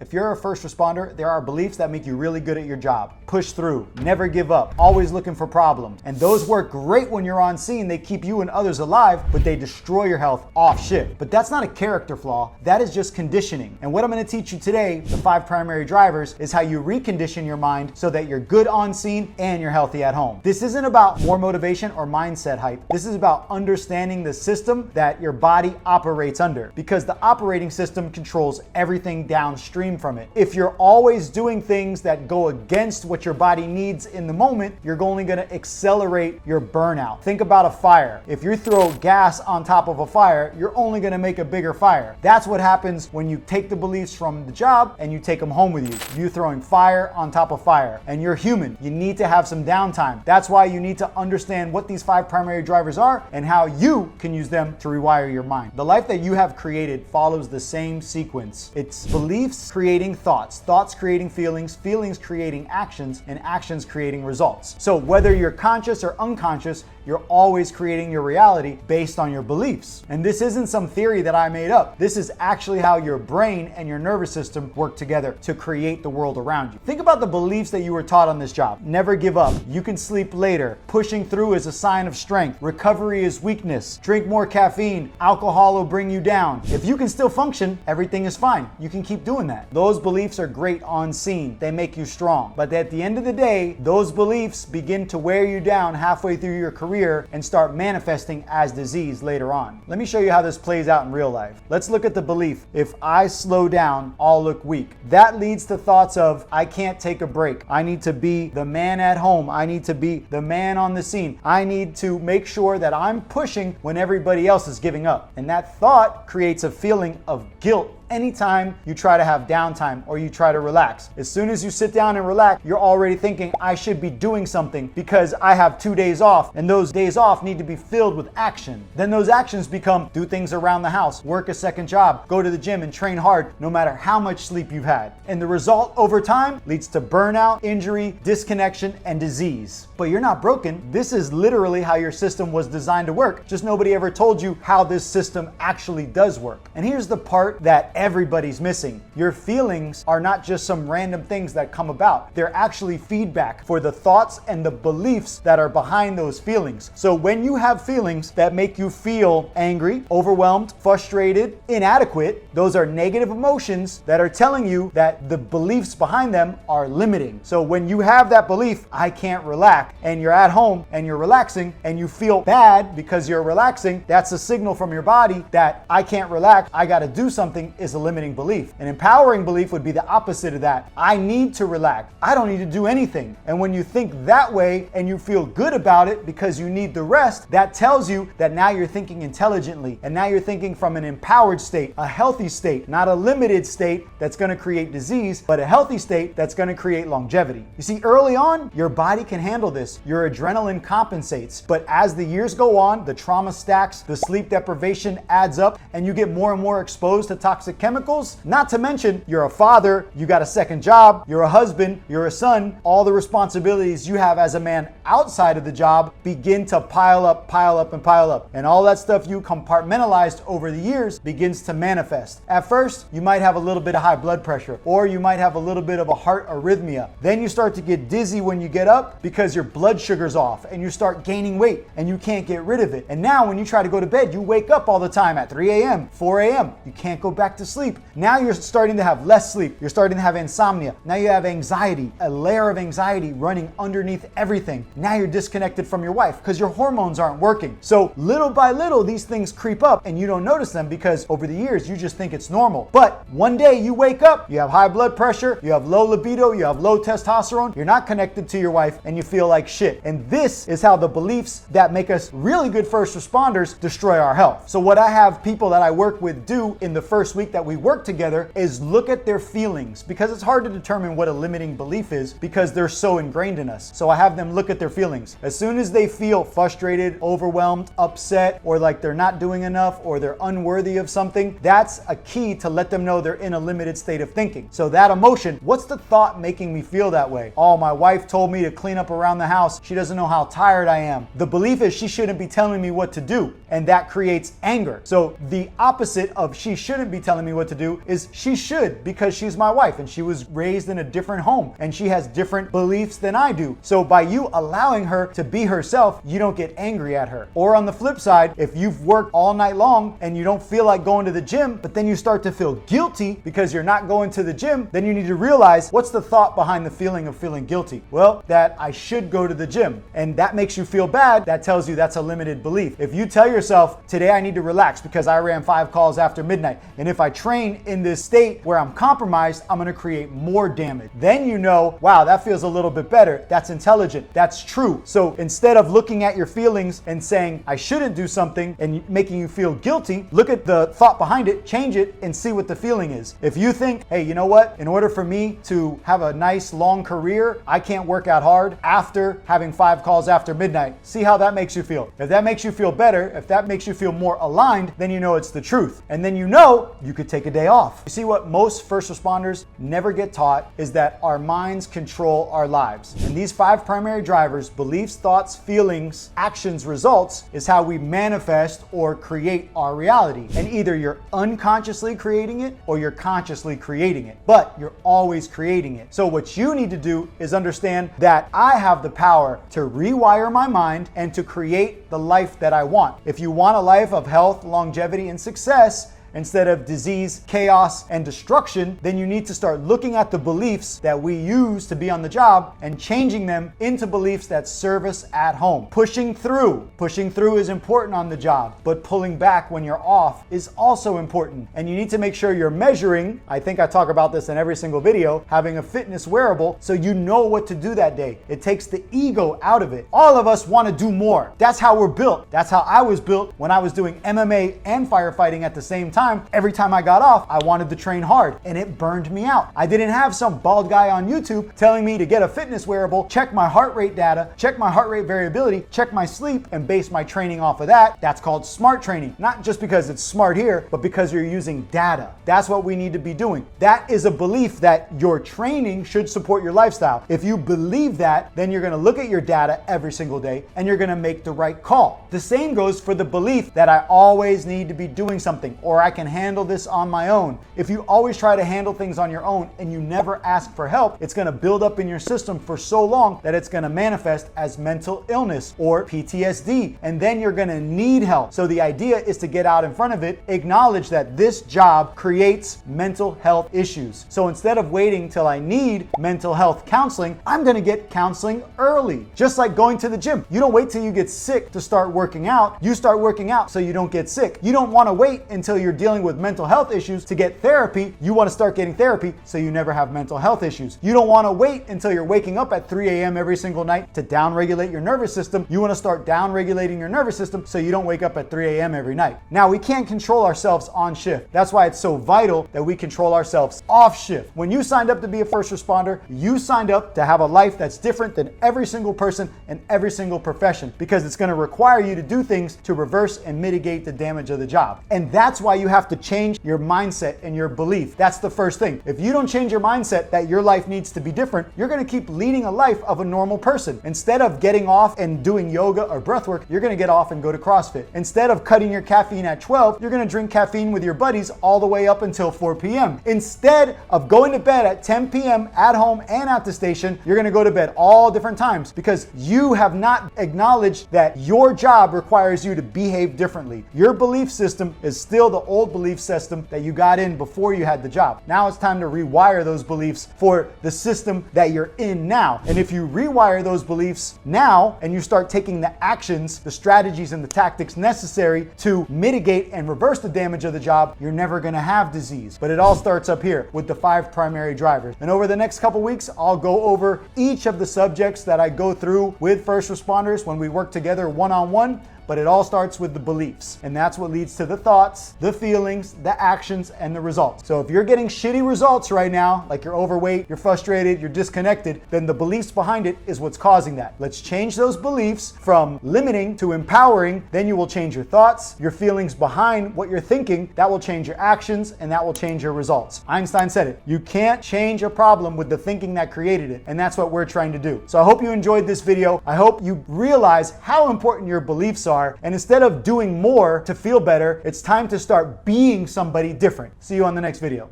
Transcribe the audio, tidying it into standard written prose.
If you're a first responder, there are beliefs that make you really good at your job. Push through, never give up, always looking for problems. And those work great when you're on scene. They keep you and others alive, but they destroy your health off shift. But that's not a character flaw. That is just conditioning. And what I'm going to teach you today, the 5 primary drivers, is how you recondition your mind so that you're good on scene and you're healthy at home. This isn't about more motivation or mindset hype. This is about understanding the system that your body operates under, because the operating system controls everything downstream from it. If you're always doing things that go against what your body needs in the moment, you're only going to accelerate your burnout. Think about a fire. If you throw gas on top of a fire, you're only going to make a bigger fire. That's what happens when you take the beliefs from the job and you take them home with you. You're throwing fire on top of fire, and you're human. You need to have some downtime. That's why you need to understand what these 5 primary drivers are and how you can use them to rewire your mind. The life that you have created follows the same sequence. It's beliefs creating thoughts, thoughts creating feelings, feelings creating actions, and actions creating results. So whether you're conscious or unconscious, you're always creating your reality based on your beliefs. And this isn't some theory that I made up. This is actually how your brain and your nervous system work together to create the world around you. Think about the beliefs that you were taught on this job. Never give up. You can sleep later. Pushing through is a sign of strength. Recovery is weakness. Drink more caffeine. Alcohol will bring you down. If you can still function, everything is fine. You can keep doing that. Those beliefs are great on scene. They make you strong. But at the end of the day, those beliefs begin to wear you down halfway through your career and start manifesting as disease later on. Let me show you how this plays out in real life. Let's look at the belief, if I slow down, I'll look weak. That leads to thoughts of, I can't take a break. I need to be the man at home. I need to be the man on the scene. I need to make sure that I'm pushing when everybody else is giving up. And that thought creates a feeling of guilt anytime you try to have downtime or you try to relax. As soon as you sit down and relax, you're already thinking, I should be doing something because I have 2 days off, and those days off need to be filled with action. Then those actions become do things around the house, work a second job, go to the gym and train hard no matter how much sleep you've had. And the result over time leads to burnout, injury, disconnection, and disease. But you're not broken. This is literally how your system was designed to work. Just nobody ever told you how this system actually does work. And here's the part that everybody's missing. Your feelings are not just some random things that come about. They're actually feedback for the thoughts and the beliefs that are behind those feelings. So when you have feelings that make you feel angry, overwhelmed, frustrated, inadequate, those are negative emotions that are telling you that the beliefs behind them are limiting. So when you have that belief, I can't relax, and you're at home and you're relaxing and you feel bad because you're relaxing, that's a signal from your body that I can't relax, I gotta do something, is a limiting belief. An empowering belief would be the opposite of that. I need to relax. I don't need to do anything. And when you think that way and you feel good about it because you need the rest, that tells you that now you're thinking intelligently, and now you're thinking from an empowered state, a healthy state, not a limited state that's going to create disease, but a healthy state that's going to create longevity. You see, early on, your body can handle this. Your adrenaline compensates. But as the years go on, the trauma stacks, the sleep deprivation adds up, and you get more and more exposed to toxic chemicals. Not to mention, you're a father, you got a second job, you're a husband, you're a son. All the responsibilities you have as a man outside of the job begin to pile up, and pile up. And all that stuff you compartmentalized over the years begins to manifest. At first, you might have a little bit of high blood pressure, or you might have a little bit of a heart arrhythmia. Then you start to get dizzy when you get up because your blood sugar's off, and you start gaining weight and you can't get rid of it. And now when you try to go to bed, you wake up all the time at 3 a.m., 4 a.m. You can't go back to sleep. Now you're starting to have less sleep. You're starting to have insomnia. Now you have anxiety, a layer of anxiety running underneath everything. Now you're disconnected from your wife because your hormones aren't working. So little by little, these things creep up and you don't notice them because over the years, you just think it's normal. But one day you wake up, you have high blood pressure, you have low libido, you have low testosterone, you're not connected to your wife, and you feel like shit. And this is how the beliefs that make us really good first responders destroy our health. So what I have people that I work with do in the first week that we work together is look at their feelings, because it's hard to determine what a limiting belief is because they're so ingrained in us. So I have them look at their feelings. As soon as they feel frustrated, overwhelmed, upset, or like they're not doing enough or they're unworthy of something, that's a key to let them know they're in a limited state of thinking. So that emotion, what's the thought making me feel that way? Oh, my wife told me to clean up around the house. She doesn't know how tired I am. The belief is she shouldn't be telling me what to do, and that creates anger. So the opposite of she shouldn't be telling me me what to do is she should, because she's my wife and she was raised in a different home and she has different beliefs than I do. So by you allowing her to be herself, you don't get angry at her. Or on the flip side, if you've worked all night long and you don't feel like going to the gym, but then you start to feel guilty because you're not going to the gym, then you need to realize, what's the thought behind the feeling of feeling guilty? Well, that I should go to the gym, and that makes you feel bad. That tells you that's a limited belief. If you tell yourself, today I need to relax because I ran 5 calls after midnight, and if I train in this state where I'm compromised, I'm gonna create more damage. Then you know, wow, that feels a little bit better. That's intelligent. That's true. So instead of looking at your feelings and saying, I shouldn't do something and making you feel guilty, look at the thought behind it, change it, and see what the feeling is. If you think, hey, you know what? In order for me to have a nice long career, I can't work out hard after having 5 calls after midnight. See how that makes you feel. If that makes you feel better, if that makes you feel more aligned, then you know it's the truth. And then you know you could take a day off. You see, what most first responders never get taught is that our minds control our lives. And these 5 primary drivers, beliefs, thoughts, feelings, actions, results, is how we manifest or create our reality. And either you're unconsciously creating it or you're consciously creating it, but you're always creating it. So what you need to do is understand that I have the power to rewire my mind and to create the life that I want. If you want a life of health, longevity, and success, instead of disease, chaos, and destruction, then you need to start looking at the beliefs that we use to be on the job and changing them into beliefs that serve us at home. Pushing through is important on the job, but pulling back when you're off is also important. And you need to make sure you're measuring. I think I talk about this in every single video, having a fitness wearable so you know what to do that day. It takes the ego out of it. All of us want to do more. That's how we're built. That's how I was built when I was doing MMA and firefighting at the same time. Every time I got off, I wanted to train hard, and it burned me out. I didn't have some bald guy on YouTube telling me to get a fitness wearable, check my heart rate data, check my heart rate variability, check my sleep, and base my training off of that. That's called smart training. Not just because it's smart here, but because you're using data. That's what we need to be doing. That is a belief that your training should support your lifestyle. If you believe that, then you're gonna look at your data every single day and you're gonna make the right call. The same goes for the belief that I always need to be doing something, or I can handle this on my own. If you always try to handle things on your own and you never ask for help, it's gonna build up in your system for so long that it's gonna manifest as mental illness or PTSD, and then you're gonna need help. So the idea is to get out in front of it, acknowledge that this job creates mental health issues. So instead of waiting till I need mental health counseling, I'm gonna get counseling early. Just like going to the gym. You don't wait till you get sick to start working out. You start working out so you don't get sick. You don't wanna wait until you're dealing with mental health issues to get therapy. You want to start getting therapy so you never have mental health issues. You don't want to wait until you're waking up at 3 a.m. every single night to downregulate your nervous system. You want to start downregulating your nervous system so you don't wake up at 3 a.m. every night. Now, we can't control ourselves on shift. That's why it's so vital that we control ourselves off shift. When you signed up to be a first responder, you signed up to have a life that's different than every single person in every single profession, because it's going to require you to do things to reverse and mitigate the damage of the job. And that's why you have to change your mindset and your belief. That's the first thing. If you don't change your mindset that your life needs to be different, you're going to keep leading a life of a normal person. Instead of getting off and doing yoga or breath work, you're going to get off and go to CrossFit. Instead of cutting your caffeine at 12, you're going to drink caffeine with your buddies all the way up until 4 p.m. Instead of going to bed at 10 p.m. at home and at the station, you're going to go to bed all different times because you have not acknowledged that your job requires you to behave differently. Your belief system is still the old belief system that you got in before you had the job. Now it's time to rewire those beliefs for the system that you're in now. And if you rewire those beliefs now and you start taking the actions, the strategies, and the tactics necessary to mitigate and reverse the damage of the job, you're never gonna have disease. But it all starts up here with the 5 primary drivers. And over the next couple weeks, I'll go over each of the subjects that I go through with first responders when we work together one-on-one. But it all starts with the beliefs, and that's what leads to the thoughts, the feelings, the actions, and the results. So if you're getting shitty results right now, like you're overweight, you're frustrated, you're disconnected, then the beliefs behind it is what's causing that. Let's change those beliefs from limiting to empowering. Then you will change your thoughts, your feelings behind what you're thinking. That will change your actions, and that will change your results. Einstein said it. You can't change a problem with the thinking that created it, and that's what we're trying to do. So I hope you enjoyed this video. I hope you realize how important your beliefs are are. And instead of doing more to feel better, it's time to start being somebody different. See you on the next video.